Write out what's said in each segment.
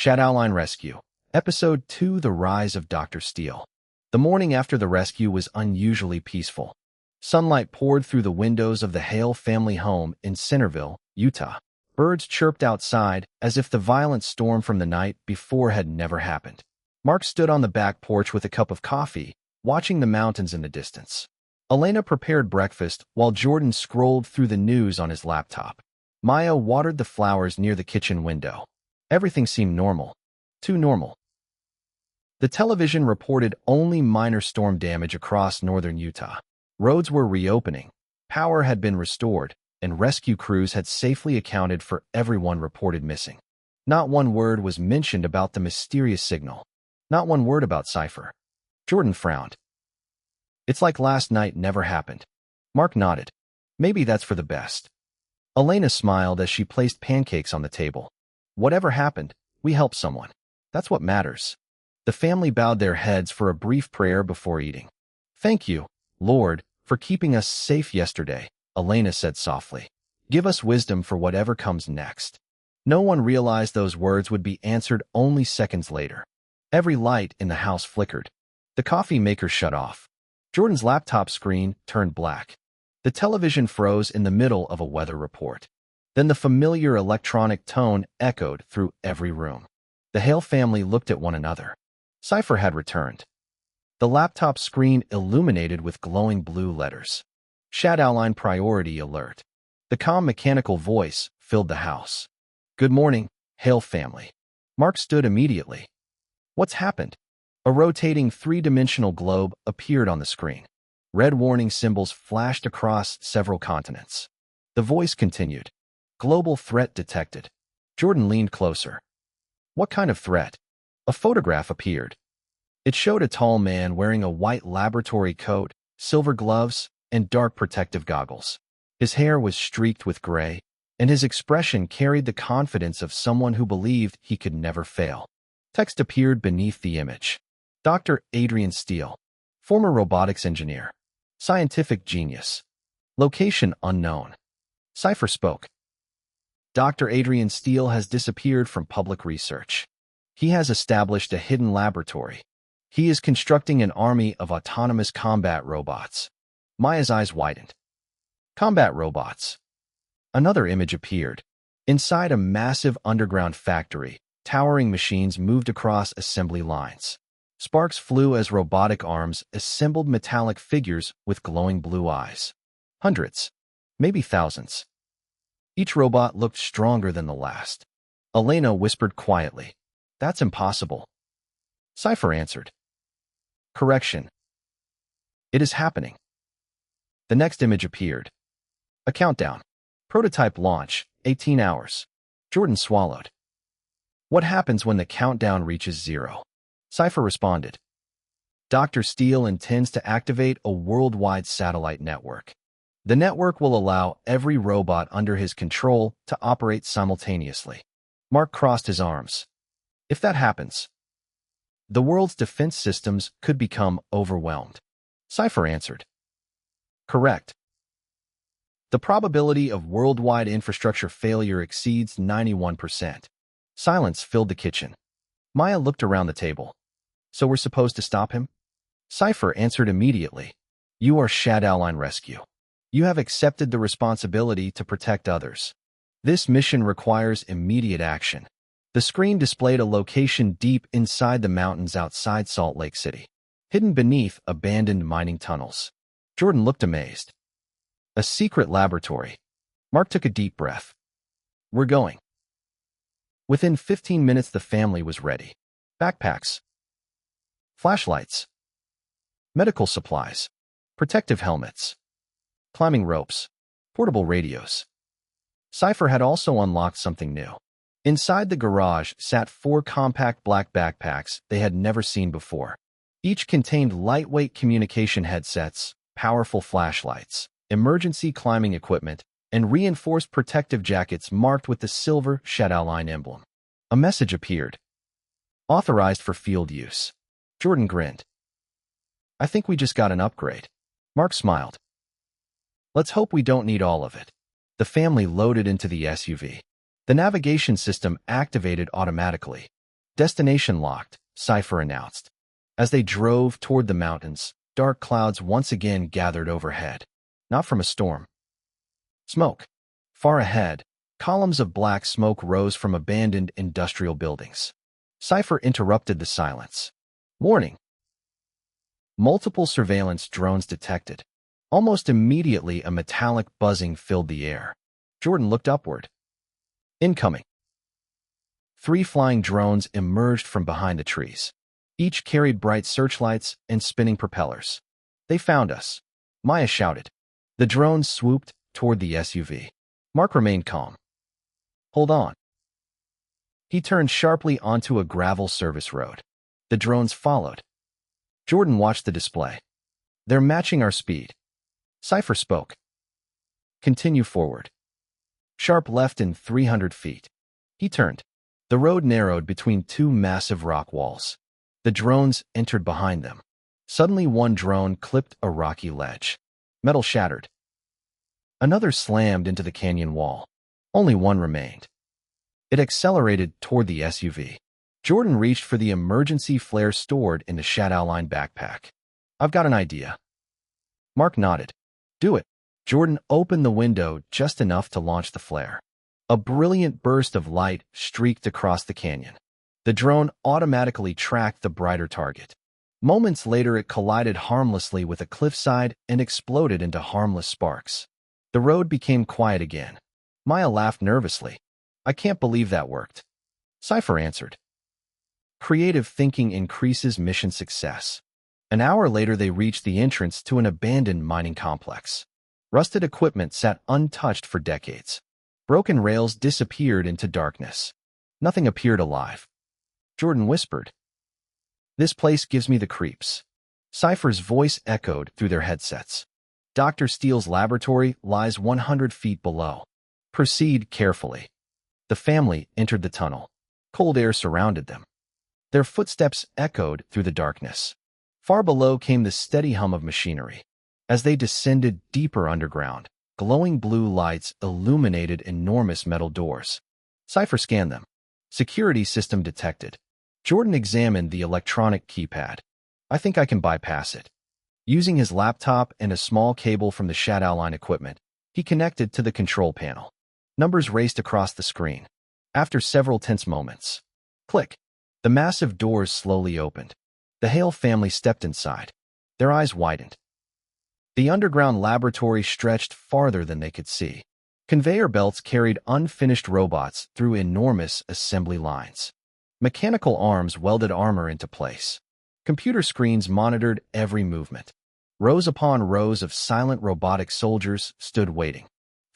Shadowline Rescue. Episode 2: The Rise of Dr. Steele. The morning after the rescue was unusually peaceful. Sunlight poured through the windows of the Hale family home in Centerville, Utah. Birds chirped outside as if the violent storm from the night before had never happened. Mark stood on the back porch with a cup of coffee, watching the mountains in the distance. Elena prepared breakfast while Jordan scrolled through the news on his laptop. Maya watered the flowers near the kitchen window. Everything seemed normal. Too normal. The television reported only minor storm damage across northern Utah. Roads were reopening, power had been restored, and rescue crews had safely accounted for everyone reported missing. Not one word was mentioned about the mysterious signal. Not one word about Cypher. Jordan frowned. It's like last night never happened. Mark nodded. Maybe that's for the best. Elena smiled as she placed pancakes on the table. Whatever happened, we helped someone. That's what matters. The family bowed their heads for a brief prayer before eating. Thank you, Lord, for keeping us safe yesterday, Elena said softly. Give us wisdom for whatever comes next. No one realized those words would be answered only seconds later. Every light in the house flickered. The coffee maker shut off. Jordan's laptop screen turned black. The television froze in the middle of a weather report. Then the familiar electronic tone echoed through every room. The Hale family looked at one another. Cypher had returned. The laptop screen illuminated with glowing blue letters. Shadowline Priority Alert. The calm mechanical voice filled the house. Good morning, Hale family. Mark stood immediately. What's happened? A rotating three-dimensional globe appeared on the screen. Red warning symbols flashed across several continents. The voice continued. Global threat detected. Jordan leaned closer. What kind of threat? A photograph appeared. It showed a tall man wearing a white laboratory coat, silver gloves, and dark protective goggles. His hair was streaked with gray, and his expression carried the confidence of someone who believed he could never fail. Text appeared beneath the image. Dr. Adrian Steele, former robotics engineer. Scientific genius. Location unknown. Cypher spoke. Dr. Adrian Steele has disappeared from public research. He has established a hidden laboratory. He is constructing an army of autonomous combat robots. Maya's eyes widened. Combat robots. Another image appeared. Inside a massive underground factory, towering machines moved across assembly lines. Sparks flew as robotic arms assembled metallic figures with glowing blue eyes. Hundreds, maybe thousands. Each robot looked stronger than the last. Elena whispered quietly. That's impossible. Cypher answered. Correction. It is happening. The next image appeared. A countdown. Prototype launch, 18 hours. Jordan swallowed. What happens when the countdown reaches 0? Cypher responded. Dr. Steele intends to activate a worldwide satellite network. The network will allow every robot under his control to operate simultaneously. Mark crossed his arms. If that happens, the world's defense systems could become overwhelmed. Cypher answered. Correct. The probability of worldwide infrastructure failure exceeds 91%. Silence filled the kitchen. Maya looked around the table. So we're supposed to stop him? Cypher answered immediately. You are Shadowline Rescue. You have accepted the responsibility to protect others. This mission requires immediate action. The screen displayed a location deep inside the mountains outside Salt Lake City, hidden beneath abandoned mining tunnels. Jordan looked amazed. A secret laboratory. Mark took a deep breath. We're going. Within 15 minutes, the family was ready. Backpacks, flashlights, medical supplies, protective helmets, climbing ropes, portable radios. Cypher had also unlocked something new. Inside the garage sat 4 compact black backpacks they had never seen before. Each contained lightweight communication headsets, powerful flashlights, emergency climbing equipment, and reinforced protective jackets marked with the silver Shadowline emblem. A message appeared. Authorized for field use. Jordan grinned. I think we just got an upgrade. Mark smiled. Let's hope we don't need all of it. The family loaded into the SUV. The navigation system activated automatically. Destination locked, Cypher announced. As they drove toward the mountains, dark clouds once again gathered overhead. Not from a storm. Smoke. Far ahead, columns of black smoke rose from abandoned industrial buildings. Cypher interrupted the silence. Warning. Multiple surveillance drones detected. Almost immediately, a metallic buzzing filled the air. Jordan looked upward. Incoming. 3 flying drones emerged from behind the trees. Each carried bright searchlights and spinning propellers. They found us, Maya shouted. The drones swooped toward the SUV. Mark remained calm. Hold on. He turned sharply onto a gravel service road. The drones followed. Jordan watched the display. They're matching our speed. Cypher spoke. Continue forward. Sharp left in 300 feet. He turned. The road narrowed between 2 massive rock walls. The drones entered behind them. Suddenly, one drone clipped a rocky ledge. Metal shattered. Another slammed into the canyon wall. Only one remained. It accelerated toward the SUV. Jordan reached for the emergency flare stored in the Shadowline backpack. I've got an idea. Mark nodded. Do it. Jordan opened the window just enough to launch the flare. A brilliant burst of light streaked across the canyon. The drone automatically tracked the brighter target. Moments later, it collided harmlessly with a cliffside and exploded into harmless sparks. The road became quiet again. Maya laughed nervously. I can't believe that worked. Cypher answered. Creative thinking increases mission success. An hour later, they reached the entrance to an abandoned mining complex. Rusted equipment sat untouched for decades. Broken rails disappeared into darkness. Nothing appeared alive. Jordan whispered. This place gives me the creeps. Cypher's voice echoed through their headsets. Dr. Steele's laboratory lies 100 feet below. Proceed carefully. The family entered the tunnel. Cold air surrounded them. Their footsteps echoed through the darkness. Far below came the steady hum of machinery. As they descended deeper underground, glowing blue lights illuminated enormous metal doors. Cypher scanned them. Security system detected. Jordan examined the electronic keypad. I think I can bypass it. Using his laptop and a small cable from the Shadowline equipment, he connected to the control panel. Numbers raced across the screen. After several tense moments, click. The massive doors slowly opened. The Hale family stepped inside. Their eyes widened. The underground laboratory stretched farther than they could see. Conveyor belts carried unfinished robots through enormous assembly lines. Mechanical arms welded armor into place. Computer screens monitored every movement. Rows upon rows of silent robotic soldiers stood waiting.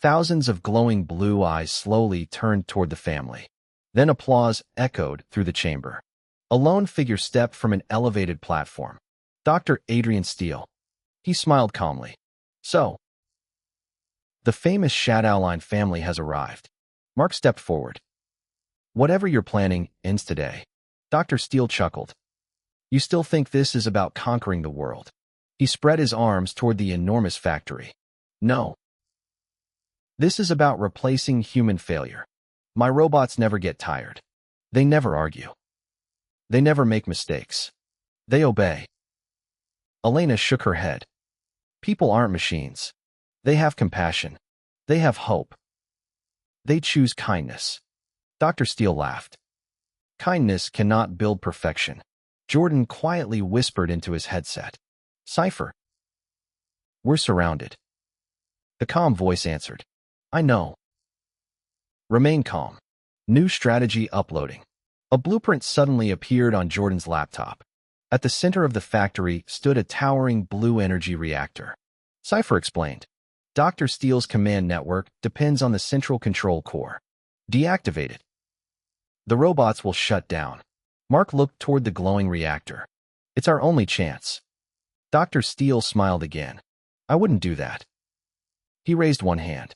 Thousands of glowing blue eyes slowly turned toward the family. Then applause echoed through the chamber. A lone figure stepped from an elevated platform. Dr. Adrian Steele. He smiled calmly. So, the famous Shadowline family has arrived. Mark stepped forward. Whatever you're planning ends today. Dr. Steele chuckled. You still think this is about conquering the world? He spread his arms toward the enormous factory. No. This is about replacing human failure. My robots never get tired. They never argue. They never make mistakes. They obey. Elena shook her head. People aren't machines. They have compassion. They have hope. They choose kindness. Dr. Steele laughed. Kindness cannot build perfection. Jordan quietly whispered into his headset. Cypher. We're surrounded. The calm voice answered. I know. Remain calm. New strategy uploading. A blueprint suddenly appeared on Jordan's laptop. At the center of the factory stood a towering blue energy reactor. Cypher explained. Dr. Steele's command network depends on the central control core. Deactivate it. The robots will shut down. Mark looked toward the glowing reactor. It's our only chance. Dr. Steele smiled again. I wouldn't do that. He raised one hand.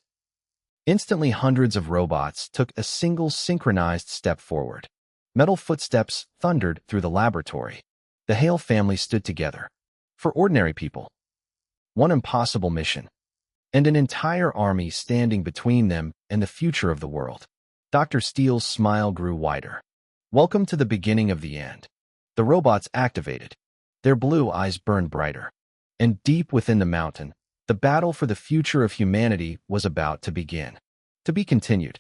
Instantly, hundreds of robots took a single synchronized step forward. Metal footsteps thundered through the laboratory. The Hale family stood together. For ordinary people. One impossible mission. And an entire army standing between them and the future of the world. Dr. Steele's smile grew wider. Welcome to the beginning of the end. The robots activated. Their blue eyes burned brighter. And deep within the mountain, the battle for the future of humanity was about to begin. To be continued.